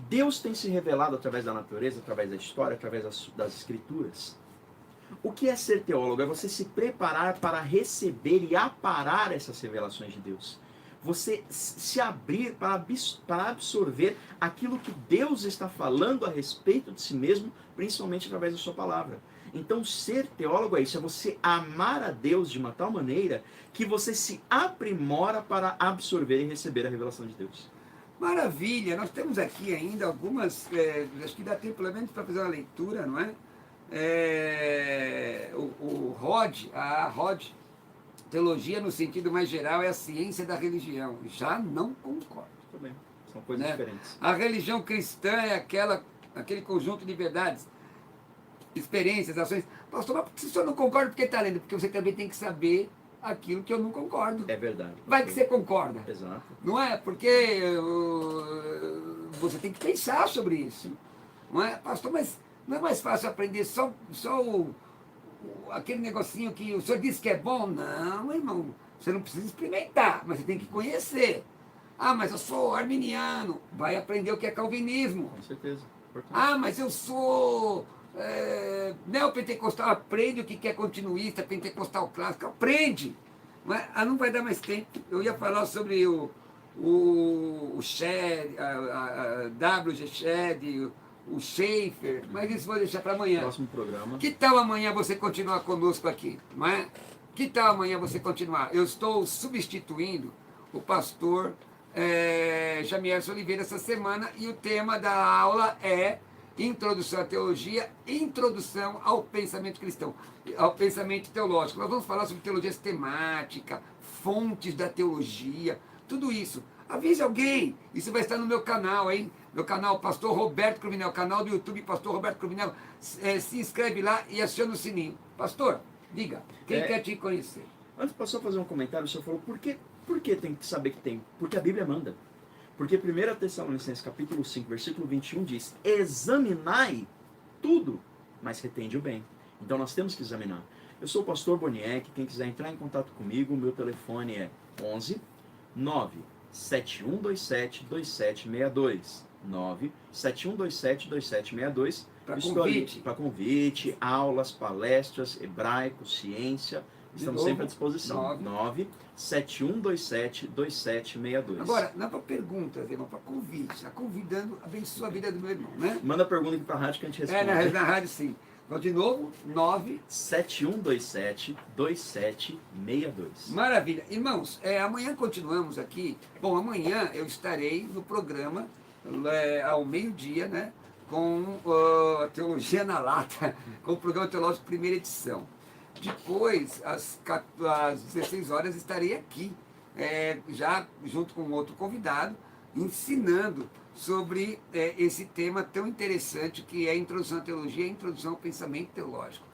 Deus tem se revelado através da natureza, através da história, através das escrituras. O que é ser teólogo? É você se preparar para receber e aparar essas revelações de Deus. Você se abrir para absorver aquilo que Deus está falando a respeito de si mesmo, principalmente através da sua palavra. Então, ser teólogo é isso, é você amar a Deus de uma tal maneira que você se aprimora para absorver e receber a revelação de Deus. Maravilha, nós temos aqui ainda algumas, acho que dá tempo pelo menos para fazer uma leitura, não é? A Rod, teologia no sentido mais geral é a ciência da religião. Já não concordo. Também, são coisas diferentes. A religião cristã é aquele conjunto de verdades, experiências, ações. Pastor, mas se o senhor não concorda, por que está lendo? Porque você também tem que saber aquilo que eu não concordo. É verdade. Vai que você concorda. Exato. Não é? Porque você tem que pensar sobre isso. Não é? Pastor, mas não é mais fácil aprender só aquele negocinho que o senhor disse que é bom? Não, irmão. Você não precisa experimentar, mas você tem que conhecer. Ah, mas eu sou arminiano. Vai aprender o que é calvinismo. Com certeza. Importante. Ah, mas eu sou neopentecostal. Aprende o que é continuista, pentecostal clássico. Aprende. Não vai dar mais tempo. Eu ia falar sobre o Shedd, a W.G. Shedd, o Schaefer, mas isso vou deixar para amanhã. Próximo programa. Que tal amanhã você continuar conosco aqui? Não é? Que tal amanhã você continuar? Eu estou substituindo o pastor Jamiel Oliveira essa semana e o tema da aula é Introdução à Teologia, Introdução ao Pensamento Cristão, ao Pensamento Teológico. Nós vamos falar sobre teologia sistemática, fontes da teologia, tudo isso. Avise alguém, isso vai estar no meu canal, hein? meu canal Pastor Roberto Cruvinel, canal do YouTube Pastor Roberto Cruvinel. Se inscreve lá e aciona o sininho. Pastor, diga, quem quer te conhecer? Antes passou a fazer um comentário, o senhor falou, por que tem que saber que tem? Porque a Bíblia manda. Porque 1 Tessalonicenses capítulo 5, versículo 21 diz, examinai tudo, mas retende o bem. Então nós temos que examinar. Eu sou o pastor Boniek, quem quiser entrar em contato comigo, meu telefone é 11 97127 2762. 97127 2762. Para convite, aulas, palestras, hebraico, ciência. Estamos sempre à disposição. 97127 2762. Agora, não é para perguntas, irmão, para convite. Está convidando, abençoa a vida do meu irmão, né? Manda pergunta aqui para a rádio que a gente responde. Na rádio sim. Então, de novo, 7127 2762. Maravilha. Irmãos, amanhã continuamos aqui. Bom, amanhã eu estarei no programa ao meio-dia, né? Com a Teologia na Lata, com o programa teológico primeira edição. Depois, às 16 horas, estarei aqui, já junto com outro convidado, ensinando sobre esse tema tão interessante que é a introdução à teologia e a introdução ao pensamento teológico.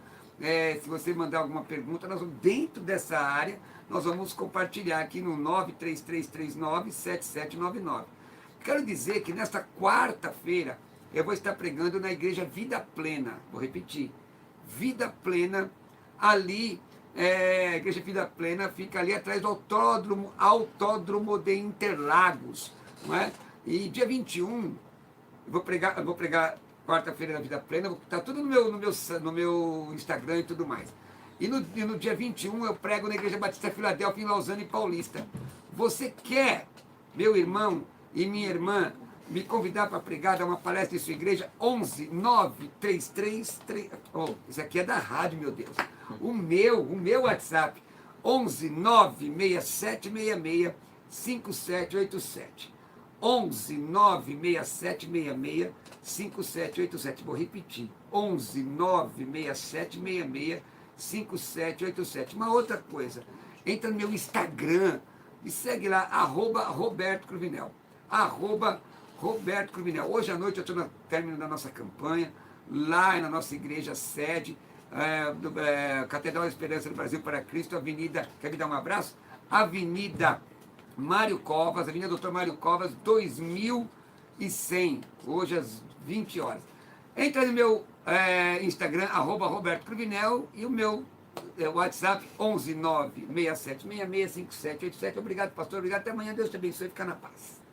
Se você mandar alguma pergunta, dentro dessa área, nós vamos compartilhar aqui no 933397799. Quero dizer que nesta quarta-feira eu vou estar pregando na Igreja Vida Plena. Vou repetir, Vida Plena, ali, a Igreja Vida Plena fica ali atrás do Autódromo de Interlagos, não é? E dia 21, eu vou pregar quarta-feira na Vida Plena, está tudo no meu Instagram e tudo mais. E no dia 21 eu prego na Igreja Batista Filadélfia, em Lausanne e Paulista. Você quer, meu irmão e minha irmã, me convidar para pregar, dar uma palestra em sua igreja? 11 933... isso aqui é da rádio, meu Deus. O meu WhatsApp, 11 96766 5787. 11 96766 5787. Vou repetir. 11 96766 5787. Uma outra coisa. Entra no meu Instagram e segue lá, @Roberto Cruvinel. Roberto Cruvinel. Hoje à noite eu estou no término da nossa campanha, lá na nossa igreja sede, Catedral da Esperança do Brasil para Cristo, Avenida, quer me dar um abraço? Avenida Mário Covas, Avenida Doutor Mário Covas, 2100, hoje às 20 horas. Entra no meu Instagram, @Roberto Cruvinel, e o meu WhatsApp, 11 96766 5787. Obrigado, pastor, obrigado, até amanhã, Deus te abençoe, fica na paz.